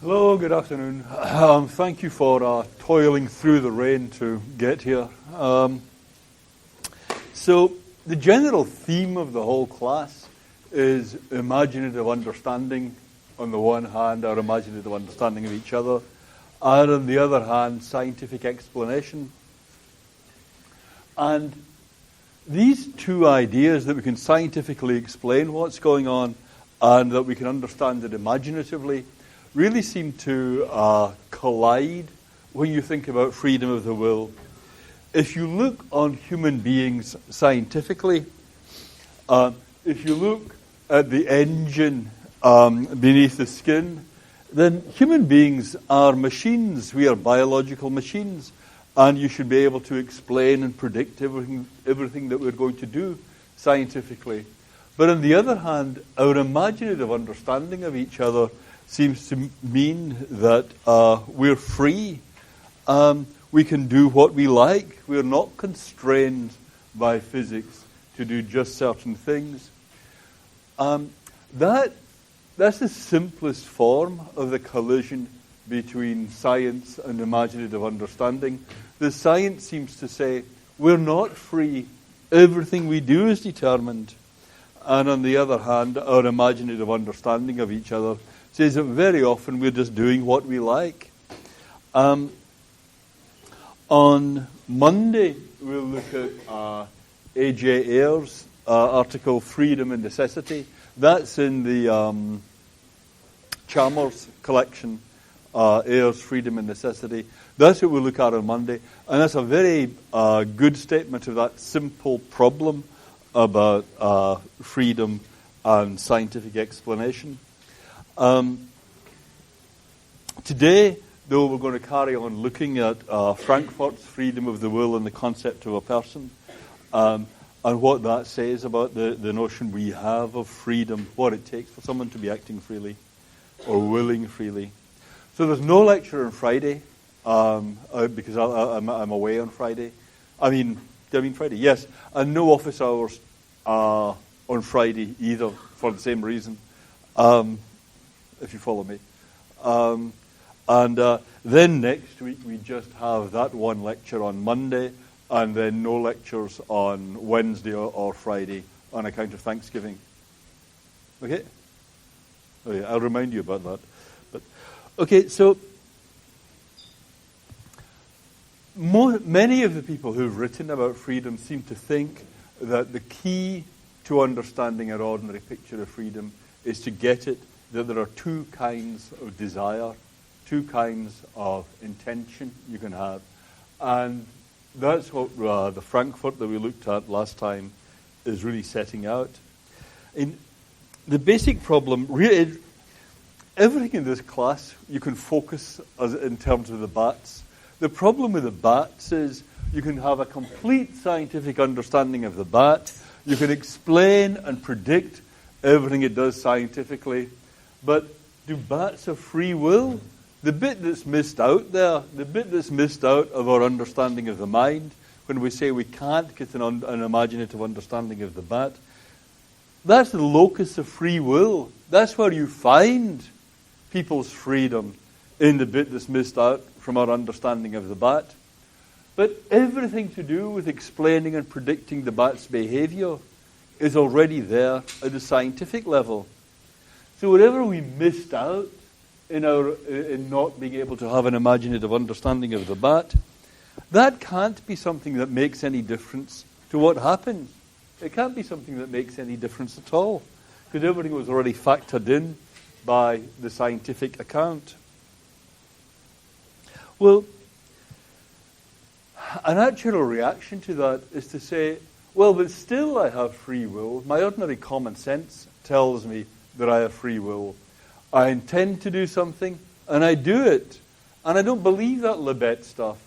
Hello, good afternoon. Thank you for toiling through the rain to get here. So the general theme of the whole class is imaginative understanding on the one hand, our imaginative understanding of each other, and on the other hand, scientific explanation. And these two ideas, that we can scientifically explain what's going on and that we can understand it imaginatively, really seem to collide when you think about freedom of the will. If you look on human beings scientifically, if you look at the engine beneath the skin, then human beings are machines. We are biological machines, and you should be able to explain and predict everything that we're going to do scientifically. But on the other hand, our imaginative understanding of each other seems to mean that we're free. We can do what we like. We're not constrained by physics to do just certain things. That's the simplest form of the collision between science and imaginative understanding. The science seems to say we're not free. Everything we do is determined. And on the other hand, our imaginative understanding of each other says that very often we're just doing what we like. On Monday, we'll look at A.J. Ayer's article, Freedom and Necessity. That's in the Chalmers collection, Ayer's Freedom and Necessity. That's what we'll look at on Monday. And that's a very good statement of that simple problem about freedom and scientific explanation. Today, though, we're going to carry on looking at Frankfurt's freedom of the will and the concept of a person, and what that says about the notion we have of freedom, what it takes for someone to be acting freely or willing freely. So there's no lecture on Friday, because I'm away on Friday. Do I mean Friday? Yes. And no office hours on Friday either, for the same reason. If you follow me. Then next week we just have that one lecture on Monday, and then no lectures on Wednesday or Friday on account of Thanksgiving. Okay? Okay, I'll remind you about that. But okay, so many of the people who've written about freedom seem to think that the key to understanding an ordinary picture of freedom is to get it that there are two kinds of desire, two kinds of intention you can have. And that's what the Frankfurt that we looked at last time is really setting out. The basic problem, really, everything in this class you can focus in terms of the bats. The problem with the bats is you can have a complete scientific understanding of the bat. You can explain and predict everything it does scientifically. But do bats have free will? The bit that's missed out there, the bit that's missed out of our understanding of the mind, when we say we can't get an imaginative understanding of the bat, that's the locus of free will. That's where you find people's freedom, in the bit that's missed out from our understanding of the bat. But everything to do with explaining and predicting the bat's behavior is already there at the scientific level. So whatever we missed out in not being able to have an imaginative understanding of the bat, that can't be something that makes any difference to what happens. It can't be something that makes any difference at all, because everything was already factored in by the scientific account. Well, a natural reaction to that is to say, well, but still I have free will. My ordinary common sense tells me that I have free will. I intend to do something, and I do it. And I don't believe that Libet stuff.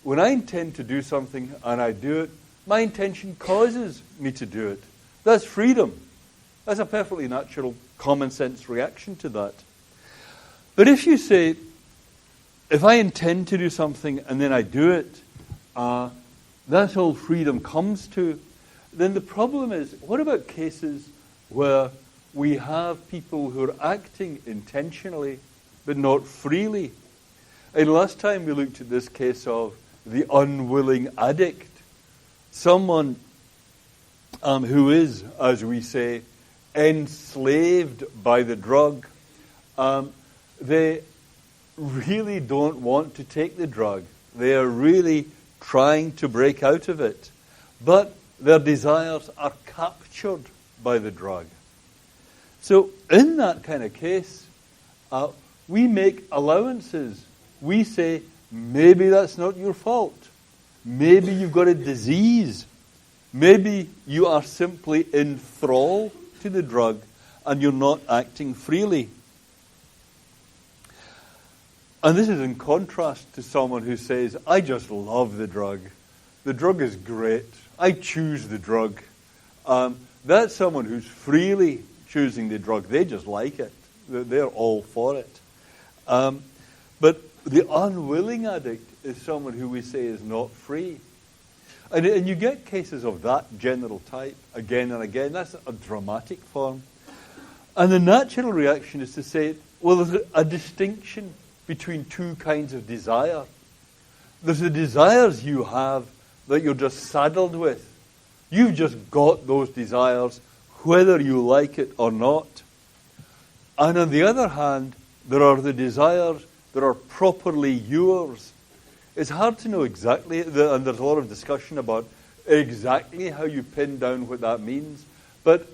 When I intend to do something and I do it, my intention causes me to do it. That's freedom. That's a perfectly natural common sense reaction to that. But if you say, if I intend to do something and then I do it, that's all freedom comes to, then the problem is, what about cases where we have people who are acting intentionally but not freely. And last time we looked at this case of the unwilling addict, someone who is, as we say, enslaved by the drug. They really don't want to take the drug. They are really trying to break out of it. But their desires are captured by the drug. So in that kind of case, we make allowances. We say, maybe that's not your fault. Maybe you've got a disease. Maybe you are simply in thrall to the drug and you're not acting freely. And this is in contrast to someone who says, I just love the drug. The drug is great. I choose the drug. That's someone who's freely choosing the drug. They just like it. They're all for it. But the unwilling addict is someone who we say is not free. And you get cases of that general type again and again. That's a dramatic form. And the natural reaction is to say, well, there's a distinction between two kinds of desire. There's the desires you have that you're just saddled with. You've just got those desires, whether you like it or not. And on the other hand, there are the desires that are properly yours. It's hard to know exactly, and there's a lot of discussion about exactly how you pin down what that means. But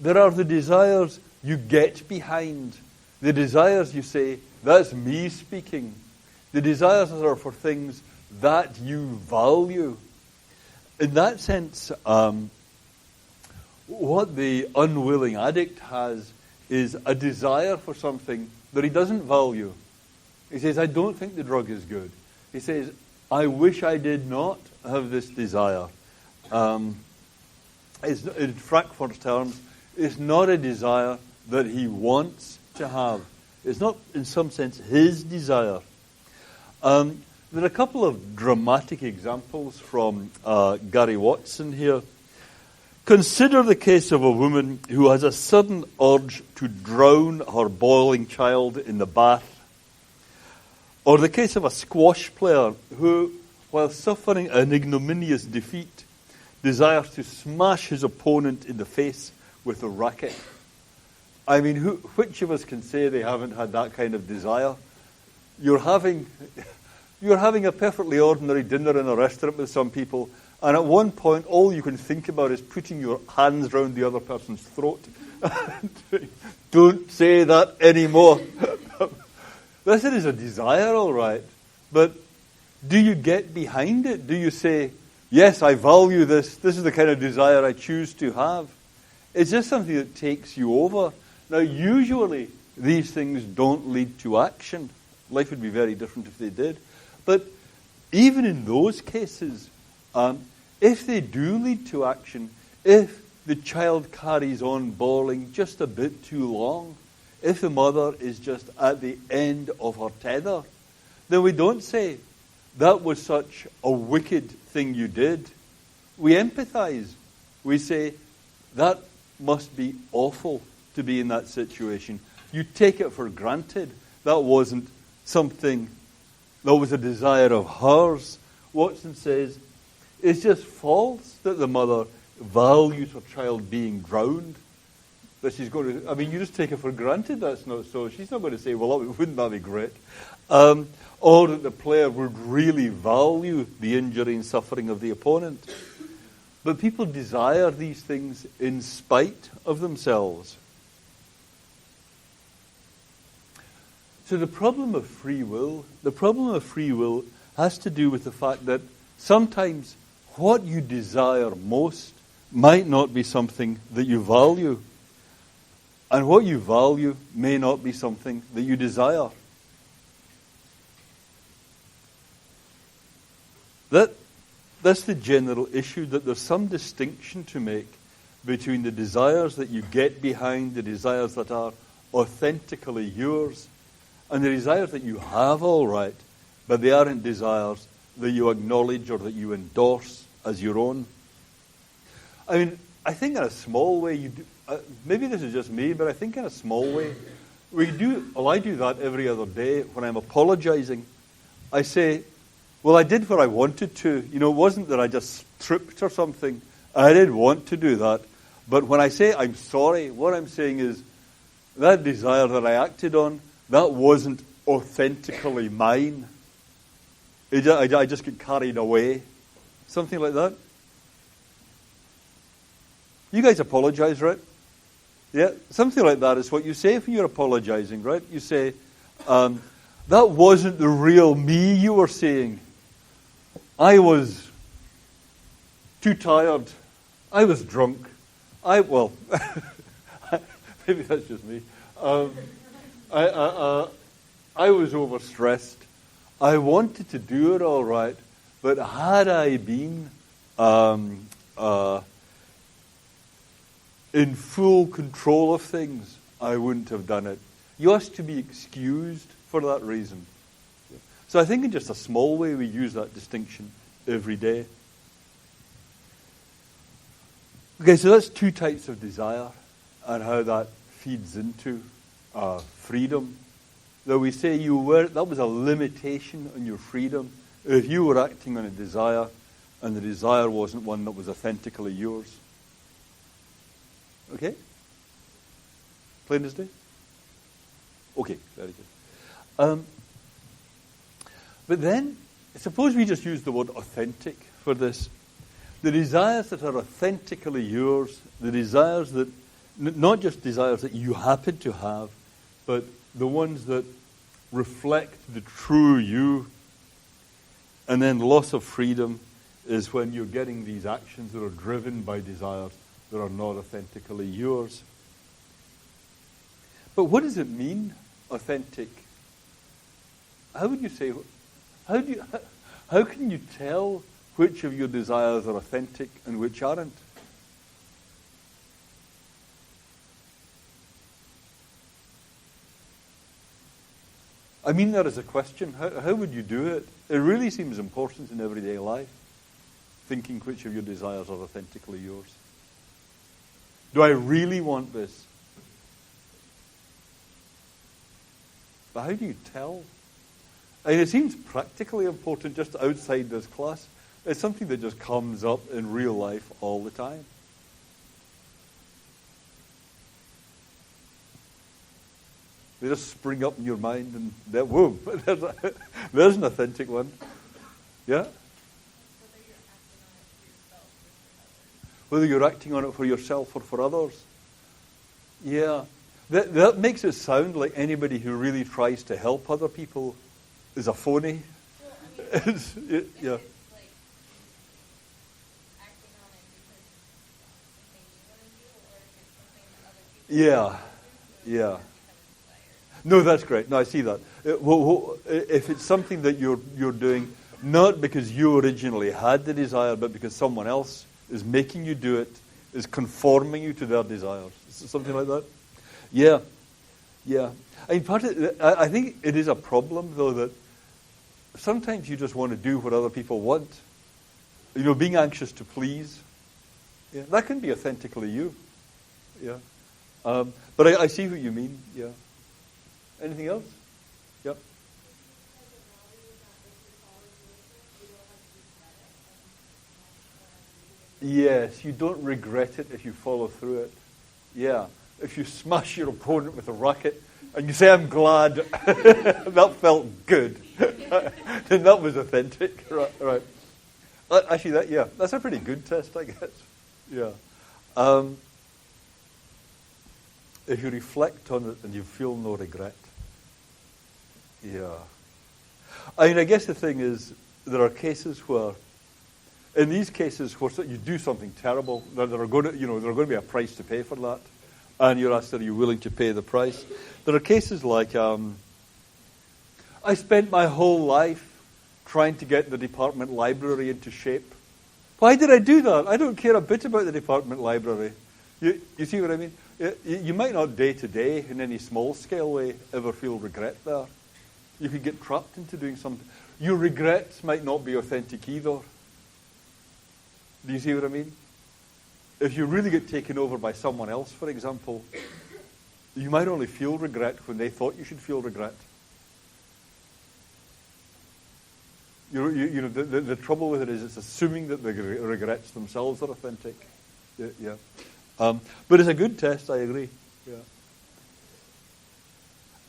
there are the desires you get behind. The desires you say, that's me speaking. The desires are for things that you value. In that sense, what the unwilling addict has is a desire for something that he doesn't value. He says, I don't think the drug is good. He says, I wish I did not have this desire. In Frankfurt's terms, it's not a desire that he wants to have. It's not, in some sense, his desire. There are a couple of dramatic examples from Gary Watson here. Consider the case of a woman who has a sudden urge to drown her boiling child in the bath. Or the case of a squash player who, while suffering an ignominious defeat, desires to smash his opponent in the face with a racket. I mean, which of us can say they haven't had that kind of desire? You're having a perfectly ordinary dinner in a restaurant with some people, and at one point all you can think about is putting your hands round the other person's throat. Don't say that anymore. This is a desire, all right. But do you get behind it? Do you say, yes, I value this. This is the kind of desire I choose to have. It's just something that takes you over. Now, usually these things don't lead to action. Life would be very different if they did. But even in those cases, if they do lead to action, if the child carries on bawling just a bit too long, if the mother is just at the end of her tether, then we don't say, that was such a wicked thing you did. We empathize. We say, that must be awful to be in that situation. You take it for granted. That wasn't something, that was a desire of hers. Watson says, it's just false that the mother values her child being drowned. That she's going to, I mean, you just take it for granted that's not so. She's not going to say, well, wouldn't that be great? Or that the player would really value the injury and suffering of the opponent. But people desire these things in spite of themselves. So the problem of free will has to do with the fact that sometimes what you desire most might not be something that you value. And what you value may not be something that you desire. That's the general issue, that there's some distinction to make between the desires that you get behind, the desires that are authentically yours, and the desires that you have, all right, but they aren't desires that you acknowledge or that you endorse as your own. I mean, I think in a small way, maybe this is just me, but I think in a small way, I do that every other day when I'm apologizing. I say, well, I did what I wanted to. It wasn't that I just tripped or something. I did want to do that. But when I say I'm sorry, what I'm saying is that desire that I acted on, that wasn't authentically mine. I just get carried away. Something like that. You guys apologize, right? Yeah, something like that is what you say when you're apologizing, right? You say, that wasn't the real me you were saying. I was too tired. I was drunk. Maybe that's just me. I was overstressed. I wanted to do it all right, but had I been in full control of things, I wouldn't have done it. You ask to be excused for that reason. So I think in just a small way we use that distinction every day. Okay, so that's two types of desire and how that feeds into freedom. Though we say that was a limitation on your freedom. If you were acting on a desire and the desire wasn't one that was authentically yours. Okay? Plain as day? Okay, very good. But then, suppose we just use the word authentic for this. The desires that are authentically yours, the desires that, not just desires that you happen to have, but the ones that reflect the true you. And then loss of freedom is when you're getting these actions that are driven by desires that are not authentically yours. But what does it mean, authentic? How would you say, how can you tell which of your desires are authentic and which aren't? I mean that as a question. How would you do it? It really seems important in everyday life, thinking which of your desires are authentically yours. Do I really want this? But how do you tell? And it seems practically important just outside this class. It's something that just comes up in real life all the time. They just spring up in your mind and that whoa, there's an authentic one. Yeah? Whether you're acting on it for yourself or for others. Yeah. That makes it sound like anybody who really tries to help other people is a phony. Well, I mean, yeah. Yeah. No, that's great. No, I see that. If it's something that you're doing not because you originally had the desire, but because someone else is making you do it, is conforming you to their desires, something like that. Yeah. I mean, I think it is a problem though that sometimes you just want to do what other people want. Being anxious to please. Yeah, that can be authentically you. Yeah. But I see what you mean. Yeah. Anything else? Yep. Yes, you don't regret it if you follow through it. Yeah. If you smash your opponent with a racket and you say, I'm glad, that felt good, then that was authentic. Right. Actually, that's a pretty good test, I guess. Yeah. If you reflect on it and you feel no regret. Yeah. I mean, I guess the thing is, there are cases where, in these cases where you do something terrible, there are going to be a price to pay for that, and you're asked, are you willing to pay the price? There are cases like, I spent my whole life trying to get the department library into shape. Why did I do that? I don't care a bit about the department library. You see what I mean? You might not day to day, in any small scale way, ever feel regret there. You could get trapped into doing something. Your regrets might not be authentic either. Do you see what I mean? If you really get taken over by someone else, for example, you might only feel regret when they thought you should feel regret. The trouble with it is it's assuming that the regrets themselves are authentic. Yeah. But it's a good test, I agree. Yeah.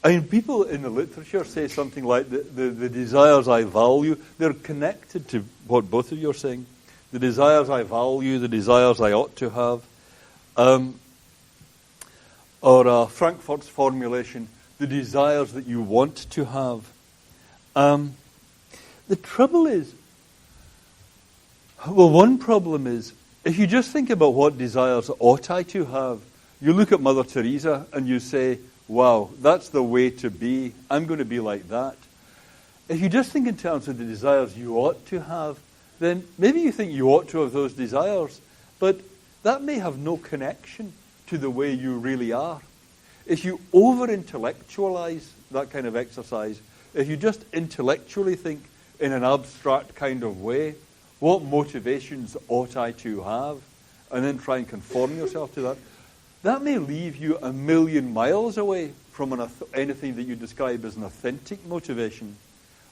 I mean, people in the literature say something like the desires I value, they're connected to what both of you are saying. The desires I value, the desires I ought to have. Or Frankfurt's formulation, the desires that you want to have. The trouble is, well, one problem is, if you just think about what desires ought I to have, you look at Mother Teresa and you say, wow, that's the way to be. I'm going to be like that. If you just think in terms of the desires you ought to have, then maybe you think you ought to have those desires, but that may have no connection to the way you really are. If you over-intellectualize that kind of exercise, if you just intellectually think in an abstract kind of way, what motivations ought I to have, and then try and conform yourself to that, that may leave you a million miles away from anything that you describe as an authentic motivation.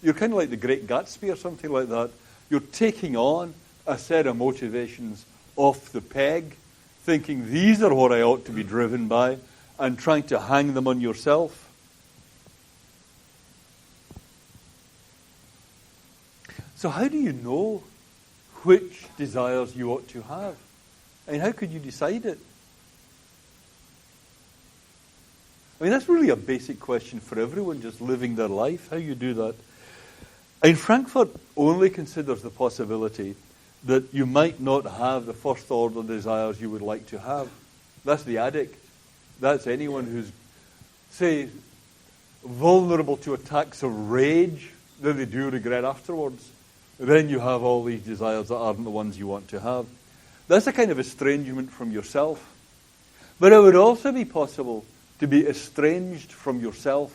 You're kind of like the Great Gatsby or something like that. You're taking on a set of motivations off the peg, thinking these are what I ought to be driven by, and trying to hang them on yourself. So how do you know which desires you ought to have? I mean, how could you decide it? I mean, that's really a basic question for everyone just living their life, how you do that. I mean, Frankfurt only considers the possibility that you might not have the first order desires you would like to have. That's the addict. That's anyone who's, say, vulnerable to attacks of rage that they do regret afterwards. Then you have all these desires that aren't the ones you want to have. That's a kind of estrangement from yourself. But it would also be possible to be estranged from yourself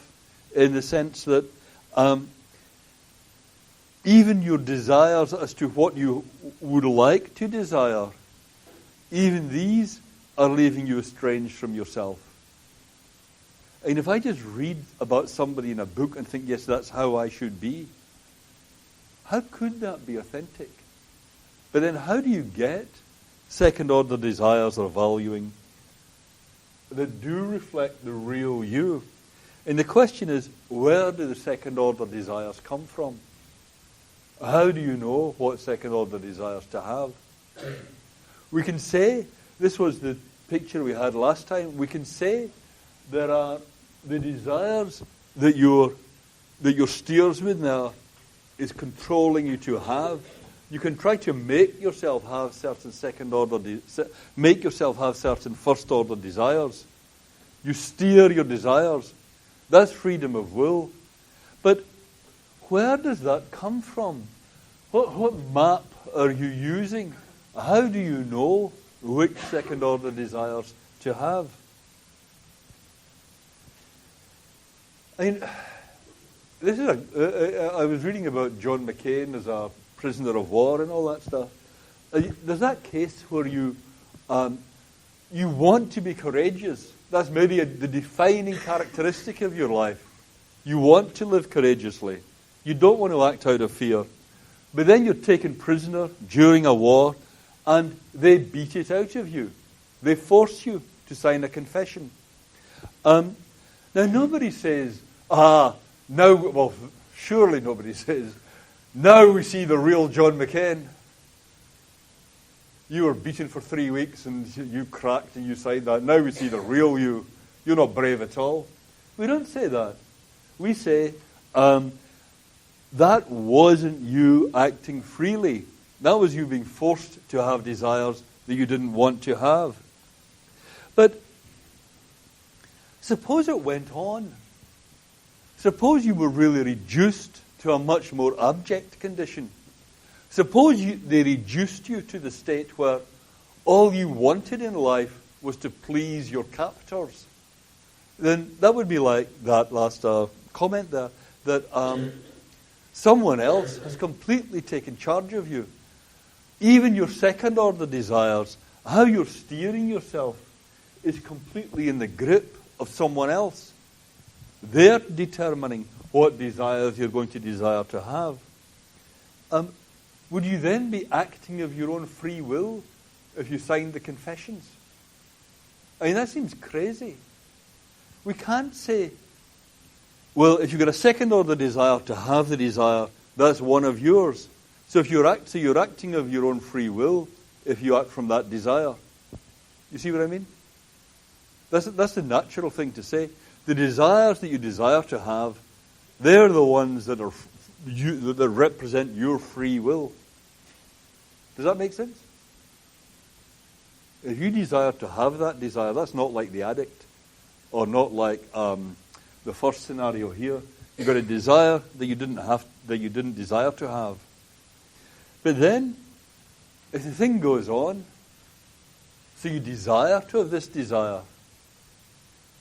in the sense that even your desires as to what you would like to desire, even these are leaving you estranged from yourself. And if I just read about somebody in a book and think, yes, that's how I should be, how could that be authentic? But then how do you get second-order desires or valuing that do reflect the real you? And the question is, where do the second-order desires come from? How do you know what second-order desires to have? We can say, this was the picture we had last time, we can say there are the desires that your steersman now is controlling you to have. You can try to make yourself have certain make yourself have certain first-order desires. You steer your desires. That's freedom of will. But where does that come from? What map are you using? How do you know which second-order desires to have? I mean, this is I was reading about John McCain as a prisoner of war and all that stuff. There's that case where you want to be courageous. That's maybe the defining characteristic of your life. You want to live courageously. You don't want to act out of fear. But then you're taken prisoner during a war and they beat it out of you. They force you to sign a confession. Now nobody says, surely nobody says, now we see the real John McCain. You were beaten for 3 weeks and you cracked and you signed that. Now we see the real you. You're not brave at all. We don't say that. We say, that wasn't you acting freely. That was you being forced to have desires that you didn't want to have. But suppose it went on. Suppose you were really reduced to a much more abject condition. Suppose they reduced you to the state where all you wanted in life was to please your captors. Then that would be like that last comment there, that someone else has completely taken charge of you. Even your second-order desires, how you're steering yourself, is completely in the grip of someone else. They're determining what desires you're going to desire to have. Would you then be acting of your own free will if you signed the confessions? I mean, that seems crazy. We can't say, well, if you've got a second order desire to have the desire, that's one of yours. So if you're acting of your own free will if you act from that desire. You see what I mean? That's the natural thing to say. The desires that you desire to have, they're the ones that represent your free will. Does that make sense? If you desire to have that desire, that's not like the addict, or not like the first scenario here. You've got a desire that you didn't desire to have. But then, if the thing goes on, so you desire to have this desire,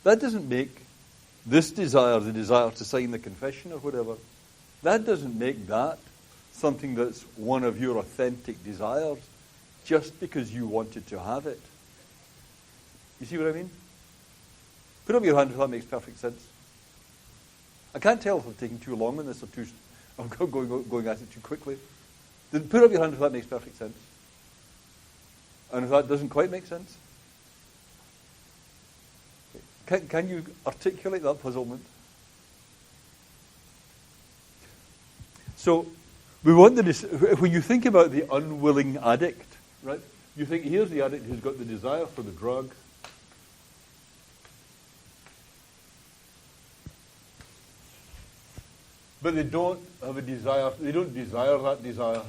that doesn't make this desire the desire to sign the confession or whatever. That doesn't make that something that's one of your authentic desires just because you wanted to have it. You see what I mean? Put up your hand if that makes perfect sense. I can't tell if I'm taking too long on this or I'm going at it too quickly. Put up your hand if that makes perfect sense. And if that doesn't quite make sense, can you articulate that puzzlement? So, when you think about the unwilling addict, right? You think, here's the addict who's got the desire for the drug. But they don't have a desire, they don't desire that desire.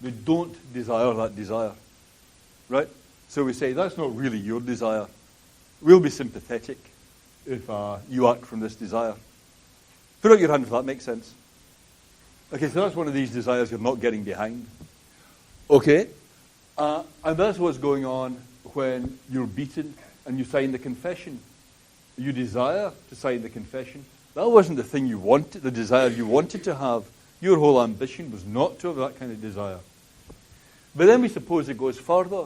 They don't desire that desire. Right? So we say, that's not really your desire. We'll be sympathetic if you act from this desire. Put up your hand if that makes sense. Okay, so that's one of these desires you're not getting behind. Okay? And that's what's going on when you're beaten and you sign the confession. You desire to sign the confession. That wasn't the thing you wanted, the desire you wanted to have. Your whole ambition was not to have that kind of desire. But then we suppose it goes further,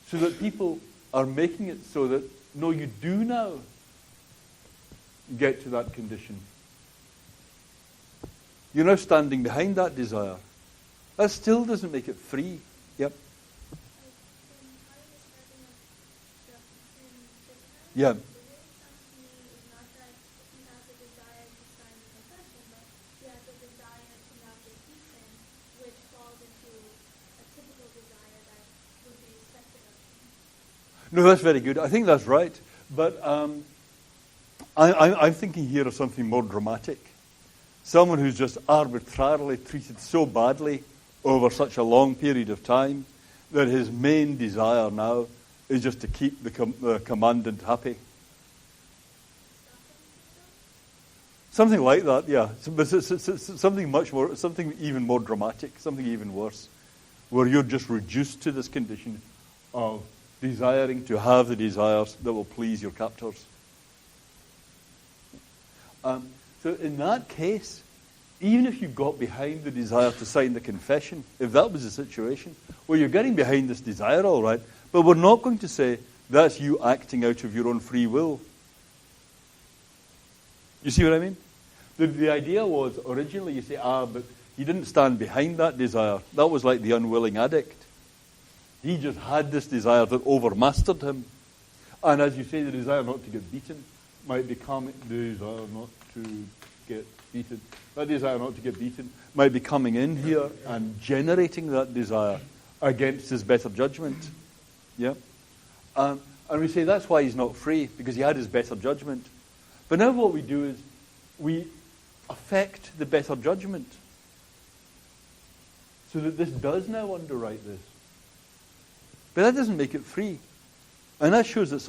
so that people are making it so that, no, you do now get to that condition. You're now standing behind that desire. That still doesn't make it free. Yep. Yeah. No, that's very good. I think that's right. But I'm thinking here of something more dramatic. Someone who's just arbitrarily treated so badly over such a long period of time that his main desire now is just to keep the commandant happy. Something like that, yeah. But something even more dramatic, something even worse, where you're just reduced to this condition of desiring to have the desires that will please your captors. So in that case, even if you got behind the desire to sign the confession, if that was the situation, well, you're getting behind this desire, all right, but we're not going to say that's you acting out of your own free will. You see what I mean? The idea was, originally you say, but he didn't stand behind that desire. That was like the unwilling addict. He just had this desire that overmastered him. And as you say, the desire not to get beaten might become the desire not to get beaten. That desire not to get beaten might be coming in here and generating that desire against his better judgment. Yeah? And we say that's why he's not free, because he had his better judgment. But now what we do is we affect the better judgment so that this does now underwrite this. But that doesn't make it free. And that shows that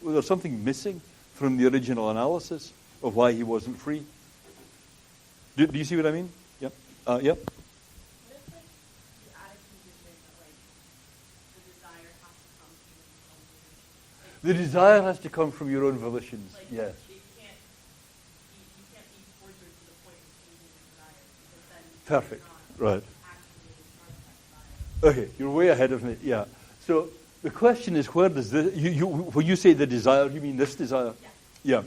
there's something missing from the original analysis of why he wasn't free. Do you see what I mean? Yep. Yep. The desire has to come from your own volitions. Like, yes. You can't be tortured to the point of changing the desire, because then Perfect. Right. Okay, you're way ahead of me. Yeah. So the question is, where does this? When you say the desire, you mean this desire? Yeah.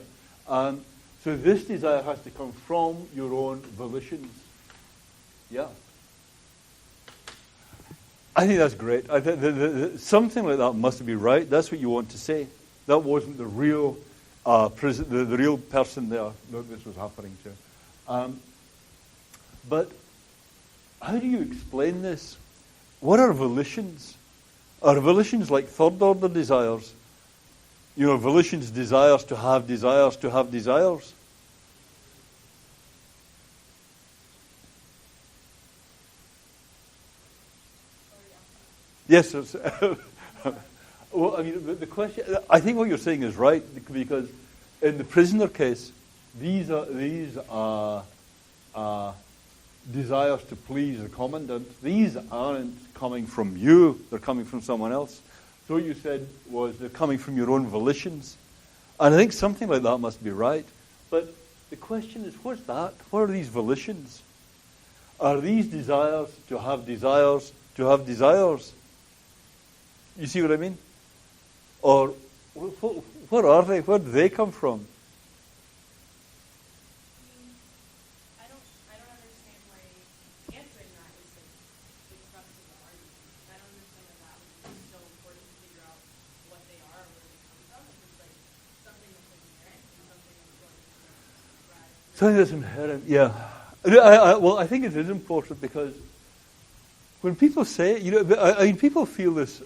Yeah. So this desire has to come from your own volitions. Yeah. I think that's great. Something like that must be right. That's what you want to say. That wasn't the real the real person there that this was happening to. But how do you explain this? What are volitions? Are volitions like third-order desires? You know, volitions, desires to have desires to have desires. Yes. Well, I mean, the question. I think what you're saying is right, because in the prisoner case, these are desires to please the commandant. These aren't coming from you; they're coming from someone else. So what you said was they're coming from your own volitions, and I think something like that must be right. But the question is, what's that? What are these volitions? Are these desires to have desires to have desires? You see what I mean? Or what are they? Where do they come from? I don't understand why answering that is the crux of the argument. I don't understand that would be so important to figure out what they are and where they come from. If it's like something that's inherent and something that's going to drive. Something that's inherent, yeah. Well, I think it is important because when people say, I mean, people feel this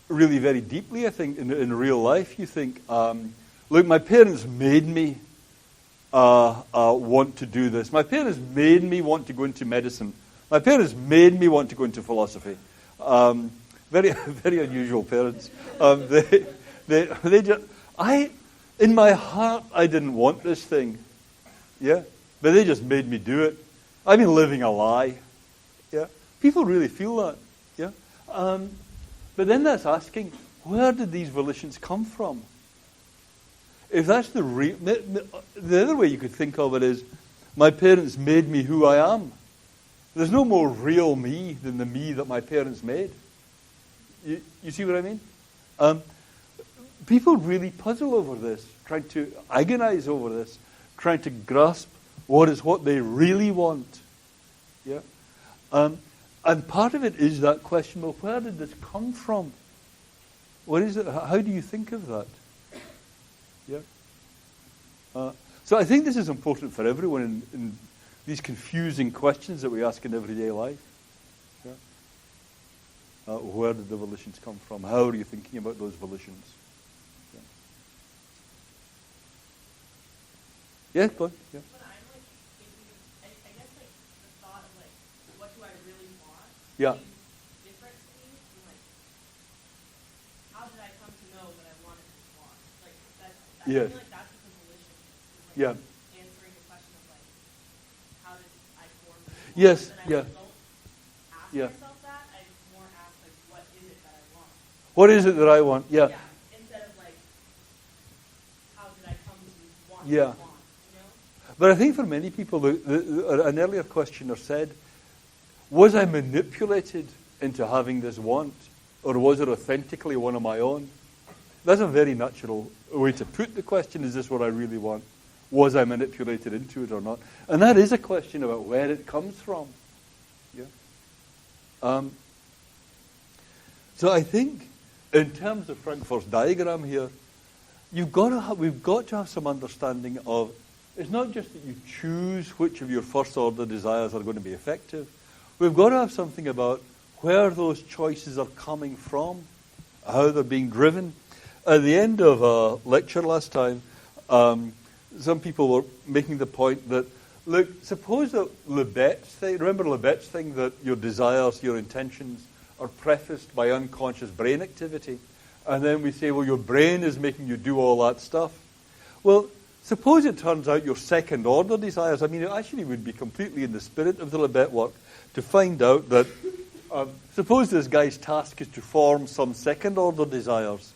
really very deeply, I think, in real life. You think, look, my parents made me want to do this. My parents made me want to go into medicine. My parents made me want to go into philosophy. Very, very unusual parents. They just, in my heart, I didn't want this thing. Yeah, but they just made me do it. I've been living a lie. Yeah, people really feel that. Yeah. But then that's asking, where did these volitions come from? If that's the other way you could think of it is, my parents made me who I am. There's no more real me than the me that my parents made. You see what I mean? People really puzzle over this, trying to agonize over this, trying to grasp what they really want. Yeah. And part of it is that question, well, where did this come from? What is it? How do you think of that? Yeah. So I think this is important for everyone in these confusing questions that we ask in everyday life. Yeah. Where did the volitions come from? How are you thinking about those volitions? Yeah, go on. Yeah. Yeah. Different to me, like, how did I come to know what I wanted to want? Like, I yes. feel like that's the volition. Like, yeah. Answering the question of, like, how did I form this? Yes, and I yeah. don't ask myself that. I more ask, like, what is it that I want? What is it that I want? Yeah. Instead of, like, how did I come to want what yeah. I want? You know? But I think for many people, an earlier questioner said, was I manipulated into having this want, or was it authentically one of my own? That's a very natural way to put the question, is this what I really want? Was I manipulated into it or not? And that is a question about where it comes from. Yeah. So I think, in terms of Frankfurt's diagram here, we've got to have some understanding of, it's not just that you choose which of your first order desires are going to be effective. We've got to have something about where those choices are coming from, how they're being driven. At the end of a lecture last time, some people were making the point that, look, suppose that Libet's thing, remember Libet's thing that your desires, your intentions are prefaced by unconscious brain activity. And then we say, well, your brain is making you do all that stuff. Well, suppose it turns out your second order desires, I mean, it actually would be completely in the spirit of the Libet work to find out that, suppose this guy's task is to form some second-order desires.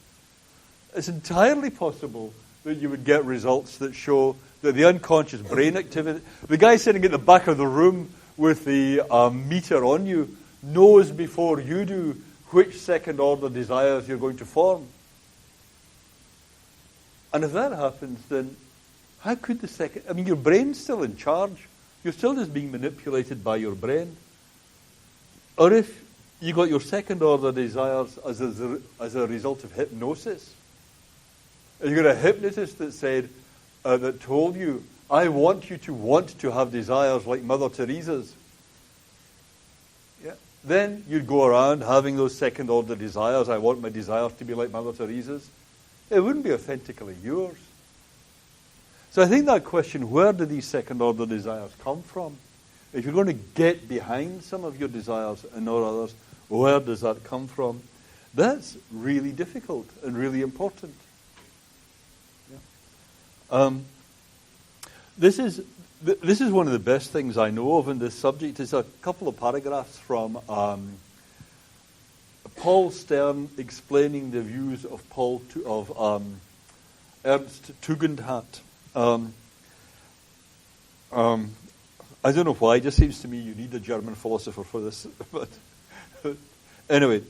It's entirely possible that you would get results that show that the unconscious brain activity, the guy sitting at the back of the room with the meter on you, knows before you do which second-order desires you're going to form. And if that happens, then how could your brain's still in charge. You're still just being manipulated by your brain. Or if you got your second-order desires as a result of hypnosis, and you got a hypnotist that said, that told you, I want you to have desires like Mother Teresa's. Yeah. Then you'd go around having those second-order desires. I want my desires to be like Mother Teresa's. It wouldn't be authentically yours. So I think that question, where do these second-order desires come from? If you're going to get behind some of your desires and not others, where does that come from? That's really difficult and really important. Yeah. This is one of the best things I know of in this subject. Is a couple of paragraphs from Paul Stern explaining the views of Ernst Tugendhat. I don't know why. It just seems to me you need a German philosopher for this. But anyway,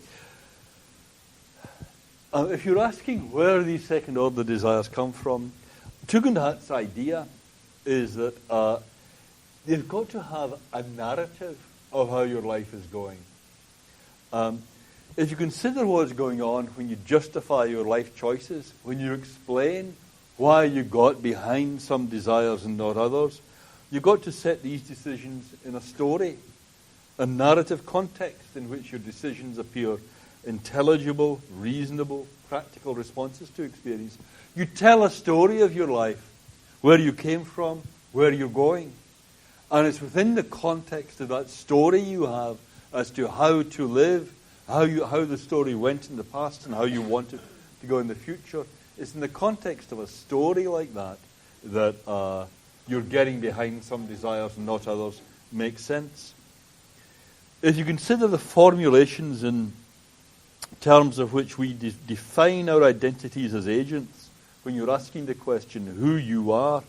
if you're asking where these second-order desires come from, Tugendhat's idea is that you've got to have a narrative of how your life is going. If you consider what's going on when you justify your life choices, when you explain why you got behind some desires and not others, you've got to set these decisions in a story, a narrative context in which your decisions appear intelligible, reasonable, practical responses to experience. You tell a story of your life, where you came from, where you're going. And it's within the context of that story you have as to how to live, how the story went in the past and how you want it to go in the future. It's in the context of a story like that you're getting behind some desires and not others makes sense. If you consider the formulations in terms of which we define our identities as agents, when you're asking the question who you are,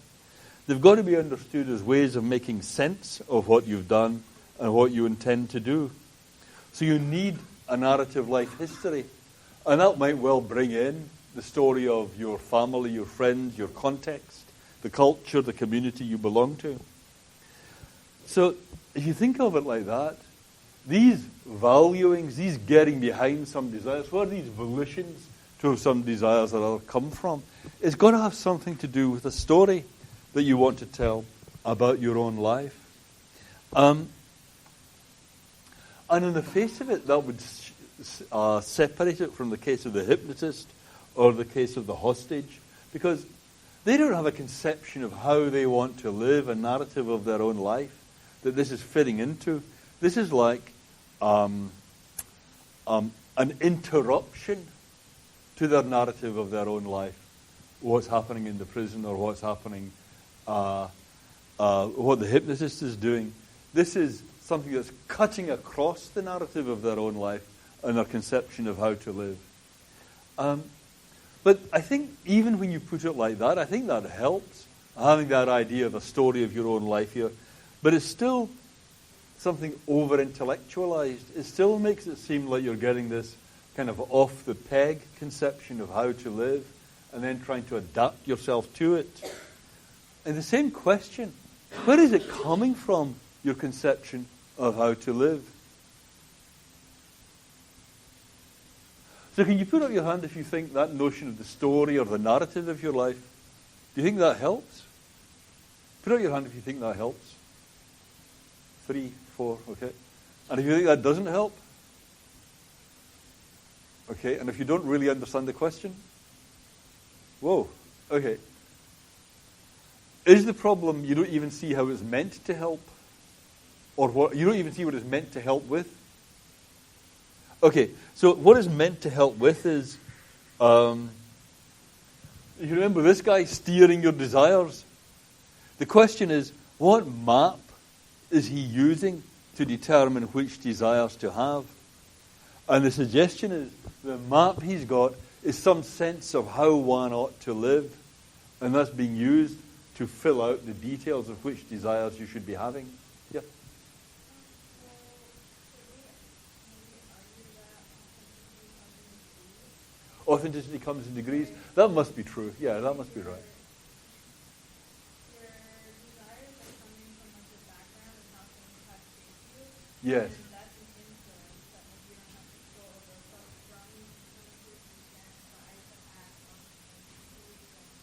they've got to be understood as ways of making sense of what you've done and what you intend to do. So you need a narrative life history. And that might well bring in the story of your family, your friends, your context, the culture, the community you belong to. So if you think of it like that, these valuings, these getting behind some desires, where are these volitions to have some desires that will come from? It's got to have something to do with a story that you want to tell about your own life. And in the face of it, that would separate it from the case of the hypnotist or the case of the hostage, because they don't have a conception of how they want to live, a narrative of their own life that this is fitting into. This is like an interruption to their narrative of their own life, what's happening in the prison or what's happening, what the hypnotist is doing. This is something that's cutting across the narrative of their own life and their conception of how to live. But I think even when you put it like that, I think that helps, having that idea of a story of your own life here. But it's still something over-intellectualized. It still makes it seem like you're getting this kind of off-the-peg conception of how to live and then trying to adapt yourself to it. And the same question, where is it coming from, your conception of how to live? So can you put up your hand if you think that notion of the story or the narrative of your life, do you think that helps? Put up your hand if you think that helps. 3, 4, okay. And if you think that doesn't help, okay. And if you don't really understand the question, whoa, okay. Is the problem you don't even see how it's meant to help? Or what you don't even see what it's meant to help with? Okay, so what is meant to help with is, you remember this guy steering your desires? The question is, what map is he using to determine which desires to have? And the suggestion is, the map he's got is some sense of how one ought to live, and that's being used to fill out the details of which desires you should be having. Yeah. Authenticity comes in degrees. That must be true. Yeah, that must be right. Your desires are coming from like your background and how things have shaped you. Yes. And that's an influence that like you don't have control over. But from influences you can try to act on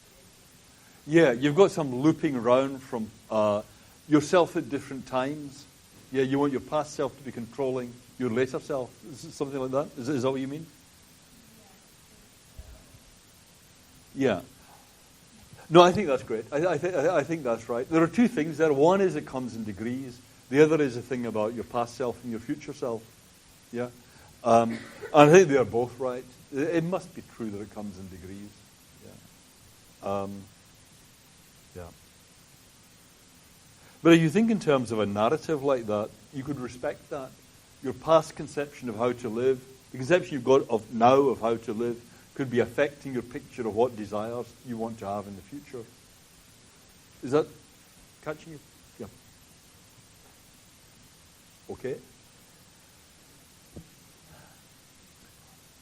things. Yeah, you've got some looping around from yourself at different times. Yeah, you want your past self to be controlling your later self. Is it something like that? Is that what you mean? Yeah. No, I think that's great. I think that's right. There are two things there. One is it comes in degrees. The other is a thing about your past self and your future self. Yeah. And I think they are both right. It must be true that it comes in degrees. Yeah. Yeah. But if you think in terms of a narrative like that, you could respect that. Your past conception of how to live, the conception you've got of now of how to live, could be affecting your picture of what desires you want to have in the future. Is that catching you? Yeah. Okay.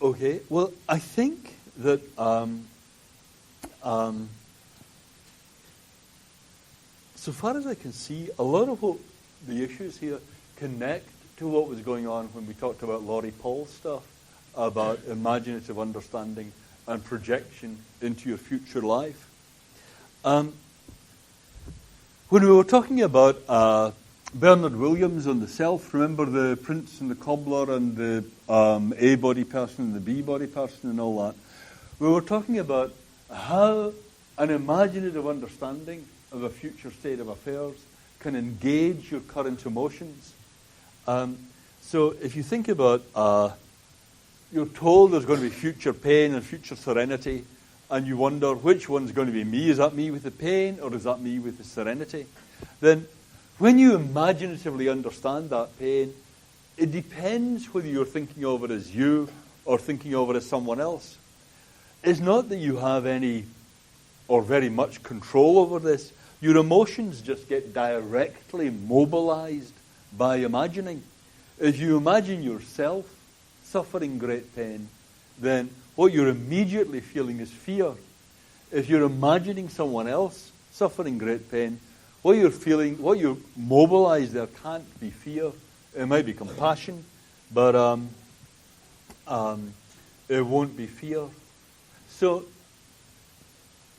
Okay. Well, I think that so far as I can see, a lot of what the issues here connect to what was going on when we talked about Laurie Paul's stuff about imaginative understanding and projection into your future life. When we were talking about Bernard Williams and the self, remember the prince and the cobbler and the A body person and the B body person and all that, we were talking about how an imaginative understanding of a future state of affairs can engage your current emotions. So if you think about, you're told there's going to be future pain and future serenity, and you wonder which one's going to be me. Is that me with the pain, or is that me with the serenity? Then when you imaginatively understand that pain, it depends whether you're thinking of it as you or thinking of it as someone else. It's not that you have any or very much control over this. Your emotions just get directly mobilized by imagining. If you imagine yourself suffering great pain, then what you're immediately feeling is fear. If you're imagining someone else suffering great pain, what you're feeling, what you're mobilized there can't be fear. It might be compassion, but it won't be fear. So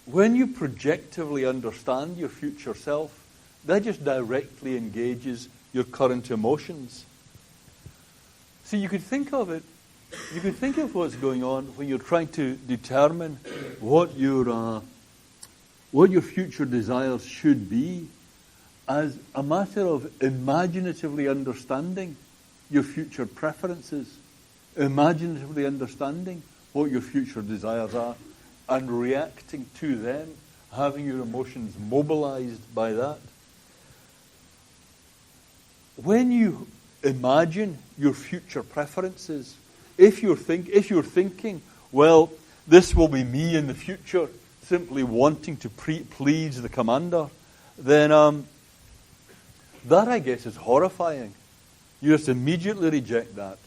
when you projectively understand your future self, that just directly engages your current emotions. So you could think of it, you could think of what's going on when you're trying to determine what your future desires should be as a matter of imaginatively understanding your future preferences, imaginatively understanding what your future desires are, and reacting to them, having your emotions mobilized by that. When you imagine your future preferences, if you're thinking, well, this will be me in the future, simply wanting to please the commander, then that, I guess, is horrifying. You just immediately reject that.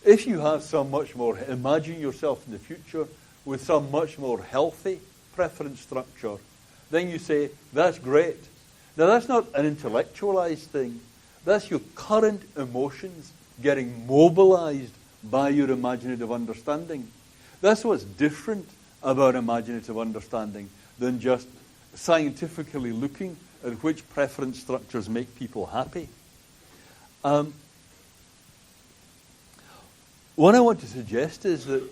If you have some much more, imagine yourself in the future with some much more healthy preference structure, then you say, that's great. Now, that's not an intellectualized thing. That's your current emotions getting mobilized by your imaginative understanding. That's what's different about imaginative understanding than just scientifically looking at which preference structures make people happy. What I want to suggest is that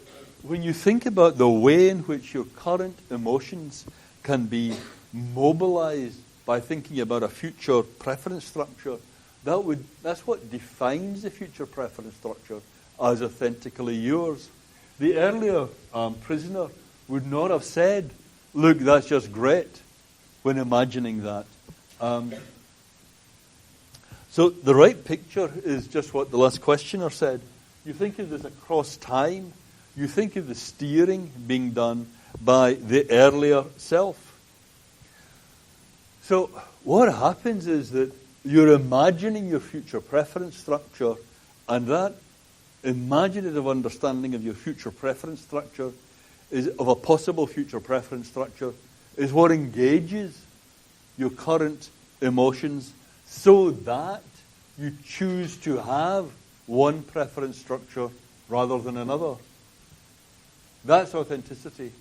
when you think about the way in which your current emotions can be mobilized by thinking about a future preference structure, that's what defines the future preference structure as authentically yours. The earlier prisoner would not have said, look, that's just great, when imagining that. So the right picture is just what the last questioner said. You think of this across time. You think of the steering being done by the earlier self. So what happens is that you're imagining your future preference structure, and that imaginative understanding of your future preference structure of a possible future preference structure is what engages your current emotions so that you choose to have one preference structure rather than another. That's authenticity.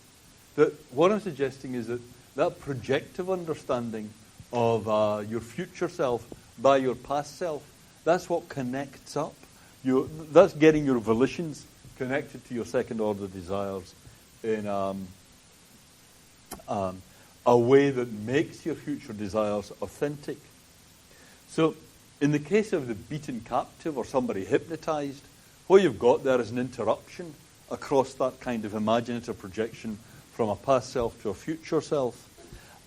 That what I'm suggesting is that projective understanding of your future self by your past self, that's what connects up. That's getting your volitions connected to your second order desires in a way that makes your future desires authentic. So in the case of the beaten captive or somebody hypnotized, what you've got there is an interruption across that kind of imaginative projection from a past self to a future self.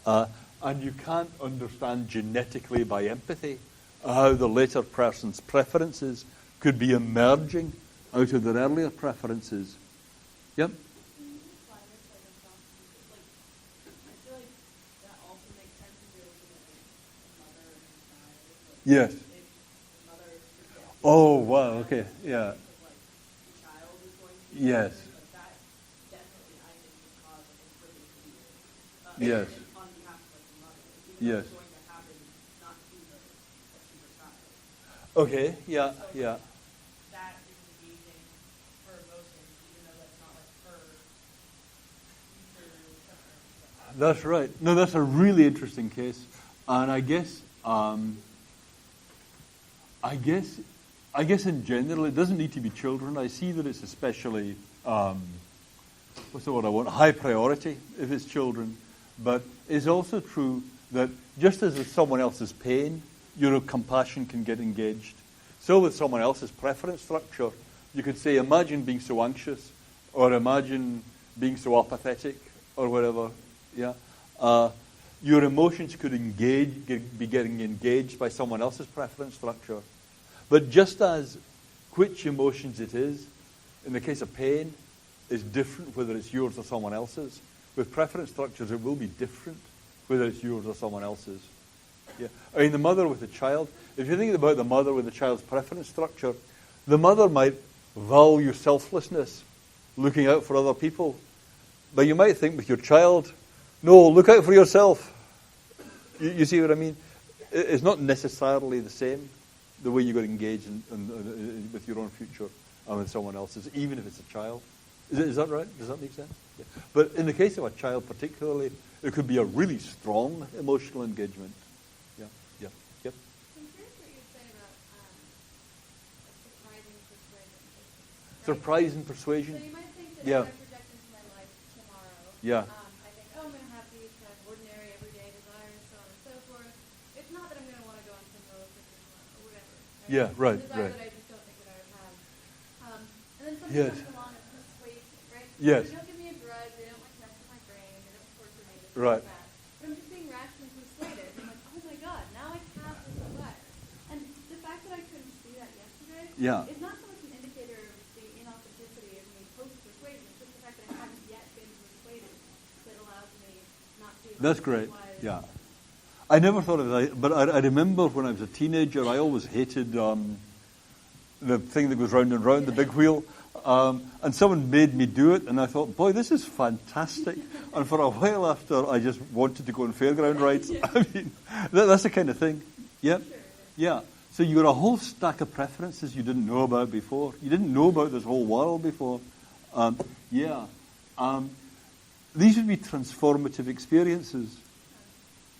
And you can't understand genetically by empathy how the later person's preferences could be emerging out of their earlier preferences. Yep? Yes. Oh, wow, okay, yeah. Yes. Yes. Yes. Okay, yeah, yeah. That is engaging her emotions, even though that's not like her. That's right. No, that's a really interesting case, and I guess in general it doesn't need to be children. I see that it's especially what's the word I want? High priority if it's children, but it's also true that just as with someone else's pain, your compassion can get engaged. So with someone else's preference structure, you could say, imagine being so anxious, or imagine being so apathetic, or whatever. Yeah, your emotions could be getting engaged by someone else's preference structure. But just as which emotions it is, in the case of pain, is different whether it's yours or someone else's. With preference structures, it will be different whether it's yours or someone else's. Yeah. I mean, the mother with the child, if you think about the mother with the child's preference structure, the mother might value selflessness, looking out for other people. But you might think with your child, no, look out for yourself. You see what I mean? It's not necessarily the same, the way you got engaged with your own future and with someone else's, even if it's a child. Is that right? Does that make sense? Yeah. But in the case of a child particularly, it could be a really strong emotional engagement. Yeah, yeah, yep. I'm curious what you say about surprising persuasion. Surprise and persuasion? So you might think that Yeah. if I project into my life tomorrow, Yeah. I think, oh, I'm going to have these kind of ordinary, everyday desires, so on and so forth. It's not that I'm going to want to go on some roller coaster tomorrow or whatever. Right? Yeah, right, Desire right. that I just don't think that I would have. And then something Yes. comes along and persuades me, right? Yes. They don't give me a drug, they don't like mess with my brain, they don't torture me, they Right. like that. But I'm just being rationally persuaded. I'm like, oh my God, now I have this desire. And the fact that I couldn't see that yesterday Yeah. is not so much an indicator of the inauthenticity of me post-persuasion. It's just the fact that I haven't yet been persuaded that allows me not to. That's great. Yeah. I never thought of that, but I remember when I was a teenager, I always hated the thing that goes round and round, the big wheel. And someone made me do it, and I thought, boy, this is fantastic. And for a while after, I just wanted to go on fairground rides. I mean, that's the kind of thing. Yeah? Yeah. So you got a whole stack of preferences you didn't know about before. You didn't know about this whole world before. Yeah. These would be transformative experiences,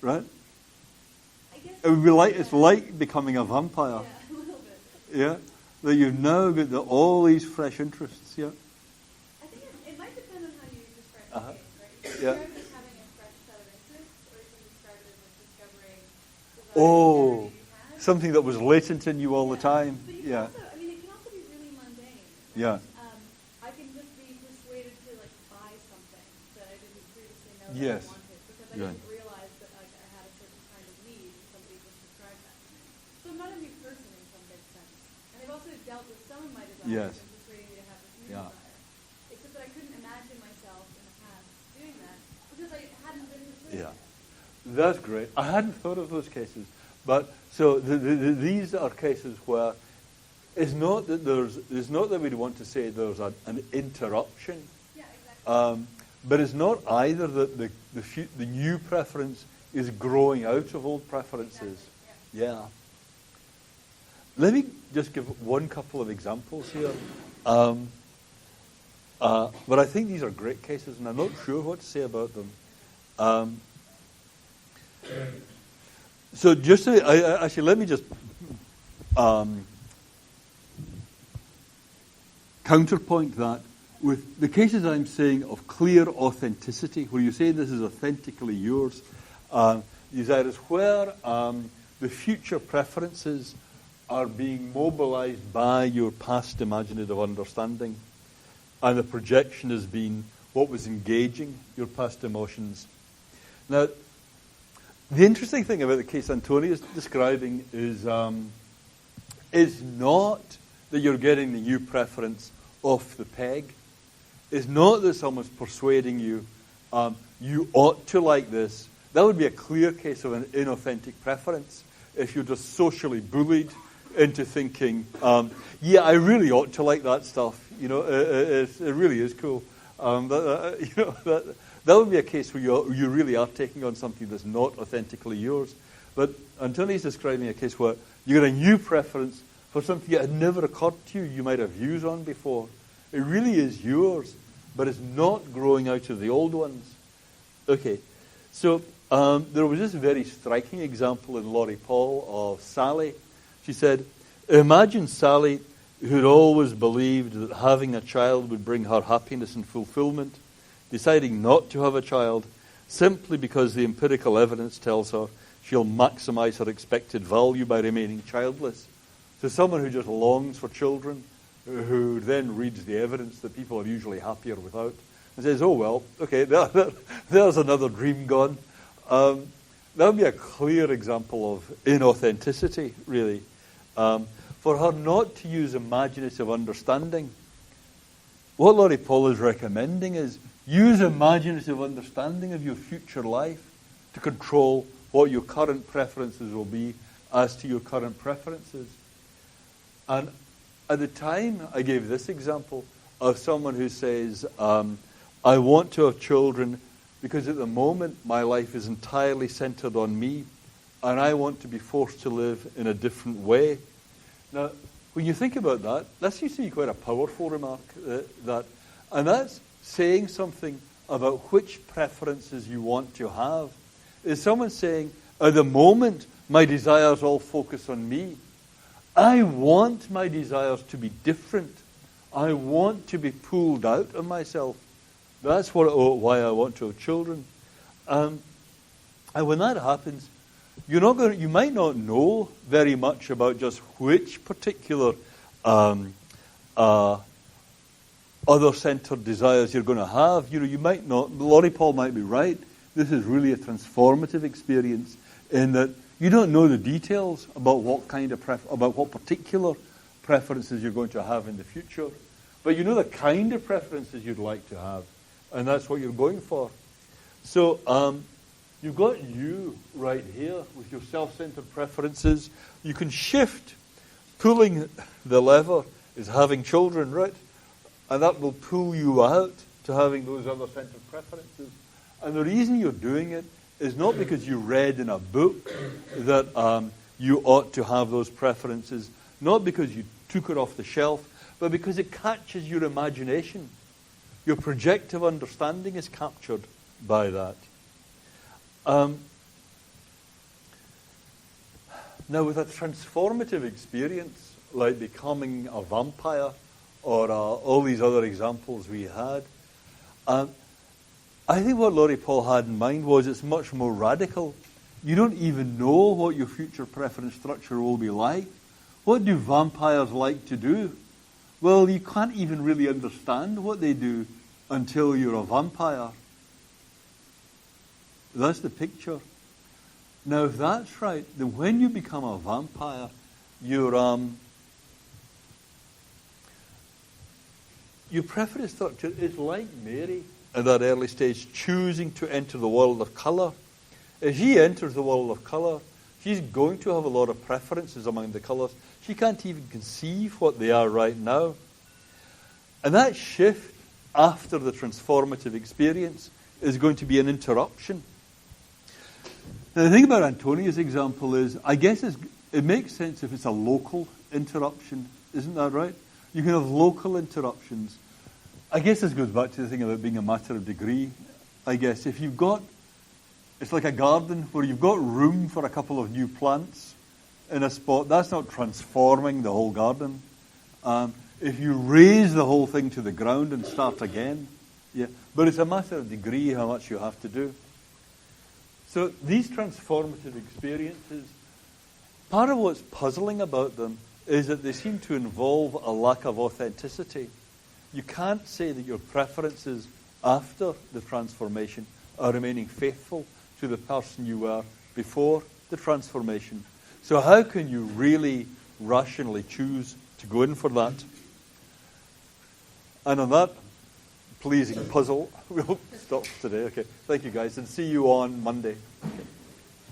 right? I guess It would be like, it's like becoming a vampire. yeah, a little bit. Yeah. That you've now got all these fresh interests. Yeah. I think it might depend on how you describe the Uh-huh. case, right? You Yeah. describe it as having a fresh set of interests, or you can describe it as like discovering desires Oh, you already had. something that was latent in you all the time. But you can Yeah. also, I mean, it can also be really mundane. Yeah. I can just be persuaded to like buy something that I didn't previously know that Yes. I wanted because I Right. didn't realize that like I had a certain kind of need. Somebody just described that to me. So I'm not a new person in some big sense, and I've also dealt with some of my desires Yes. and persuading me to have this new Yeah. desire. Except that I couldn't imagine myself in the past doing that because I hadn't been persuaded. Yeah. That's great. I hadn't thought of those cases. But so these are cases where it's not that we'd want to say there's an interruption. Yeah, exactly. But it's not either that the new preference is growing out of old preferences. Yeah. Let me just give one couple of examples here. But I think these are great cases, and I'm not sure what to say about them. So just to, actually, let me just counterpoint that with the cases I'm saying of clear authenticity, where you say this is authentically yours. Desire is where the future preferences are being mobilized by your past imaginative understanding, and the projection has been what was engaging your past emotions. Now, the interesting thing about the case Antonio is describing is not that you're getting the new preference off the peg. It's not that someone's persuading you, you ought to like this. That would be a clear case of an inauthentic preference. If you're just socially bullied into thinking, yeah, I really ought to like that stuff. You know, it really is cool. That would be a case where you really are taking on something that's not authentically yours. But Antonio's describing a case where you get a new preference for something that had never occurred to you, you might have views on before. It really is yours, but it's not growing out of the old ones. Okay, so there was this very striking example in Laurie Paul of Sally. She said, imagine Sally, who'd always believed that having a child would bring her happiness and fulfillment, deciding not to have a child simply because the empirical evidence tells her she'll maximize her expected value by remaining childless. So someone who just longs for children, who then reads the evidence that people are usually happier without, and says, oh, well, okay, there's another dream gone. That would be a clear example of inauthenticity, really. For her not to use imaginative understanding, what Laurie Paul is recommending is use imaginative understanding of your future life to control what your current preferences will be as to your current preferences. And at the time, I gave this example of someone who says, I want to have children because at the moment my life is entirely centered on me and I want to be forced to live in a different way. Now, when you think about that, that's usually quite a powerful remark. And that's saying something about which preferences you want to have. Is someone saying, at the moment, my desires all focus on me. I want my desires to be different. I want to be pulled out of myself. That's why I want to have children. And when that happens, you might not know very much about just which particular other-centered desires you're going to have. You might not. Laurie Paul might be right. This is really a transformative experience in that you don't know the details about what particular preferences you're going to have in the future, but you know the kind of preferences you'd like to have, and that's what you're going for. So you've got you right here with your self-centered preferences. You can shift. Pulling the lever is having children, right? And that will pull you out to having those other-centered preferences. And the reason you're doing it is not because you read in a book that you ought to have those preferences, not because you took it off the shelf, but because it catches your imagination. Your projective understanding is captured by that. Now, with a transformative experience like becoming a vampire or all these other examples we had, I think what Laurie Paul had in mind was it's much more radical. You don't even know what your future preference structure will be like. What do vampires like to do? Well, you can't even really understand what they do until you're a vampire. That's the picture. Now, if that's right, then when you become a vampire, your preference structure is like Mary at that early stage, choosing to enter the world of colour. If she enters the world of colour, she's going to have a lot of preferences among the colours. She can't even conceive what they are right now. And that shift after the transformative experience is going to be an interruption. Now, the thing about Antonia's example is, I guess it makes sense if it's a local interruption. Isn't that right? You can have local interruptions. I guess this goes back to the thing about being a matter of degree. I guess if you've got, it's like a garden where you've got room for a couple of new plants in a spot, that's not transforming the whole garden. If you raise the whole thing to the ground and start again, yeah. But it's a matter of degree how much you have to do. So these transformative experiences, part of what's puzzling about them is that they seem to involve a lack of authenticity. You can't say that your preferences after the transformation are remaining faithful to the person you were before the transformation. So how can you really rationally choose to go in for that? And on that pleasing puzzle, we'll stop today. Okay, thank you guys, and see you on Monday.